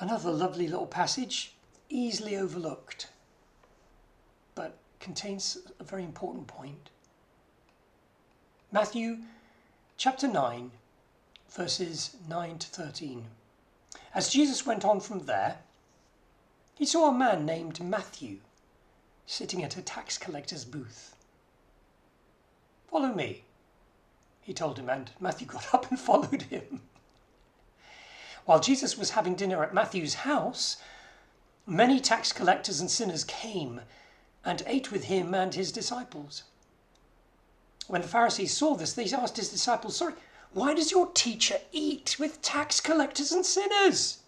Another lovely little passage, easily overlooked, but contains a very important point. Matthew chapter 9, verses 9 to 13. As Jesus went on from there, he saw a man named Matthew sitting at a tax collector's booth. "Follow me," he told him, and Matthew got up and followed him. While Jesus was having dinner at Matthew's house, many tax collectors and sinners came and ate with him and his disciples. When the Pharisees saw this, they asked his disciples, "Sorry, why does your teacher eat with tax collectors and sinners?"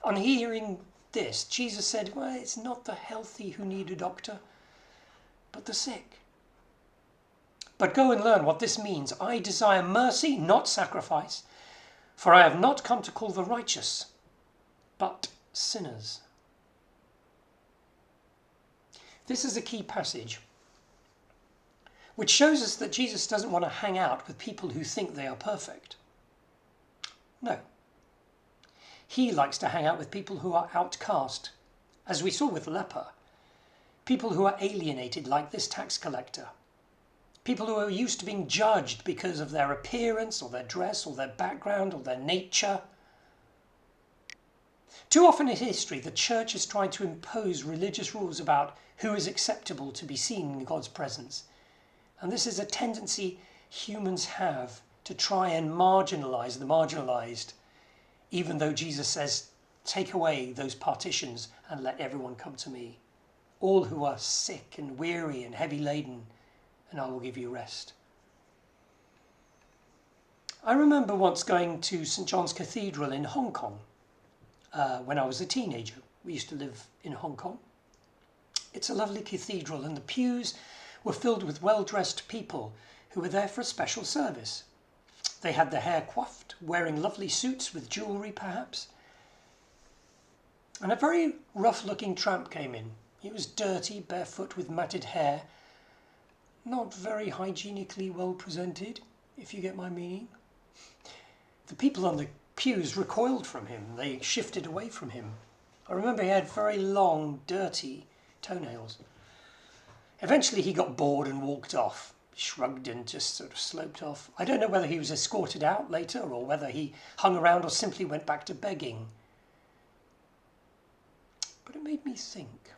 On hearing this, Jesus said, "Well, it's not the healthy who need a doctor, but the sick. But go and learn what this means. I desire mercy, not sacrifice, for I have not come to call the righteous, but sinners." This is a key passage which shows us that Jesus doesn't want to hang out with people who think they are perfect. No. He likes to hang out with people who are outcast, as we saw with the leper. People who are alienated, like this tax collector. People who are used to being judged because of their appearance or their dress or their background or their nature. Too often in history, the church has tried to impose religious rules about who is acceptable to be seen in God's presence. And this is a tendency humans have to try and marginalize the marginalized, even though Jesus says, "Take away those partitions and let everyone come to me, all who are sick and weary and heavy laden, and I will give you rest." I remember once going to St. John's Cathedral in Hong Kong when I was a teenager. We used to live in Hong Kong. It's a lovely cathedral, and the pews were filled with well-dressed people who were there for a special service. They had their hair coiffed, wearing lovely suits with jewellery perhaps. And a very rough-looking tramp came in. He was dirty, barefoot, with matted hair, not very hygienically well presented, if you get my meaning. The people on the pews recoiled from him. They shifted away from him. I remember he had very long, dirty toenails. Eventually he got bored and walked off, shrugged and just sort of sloped off. I don't know whether he was escorted out later or whether he hung around or simply went back to begging. But it made me think.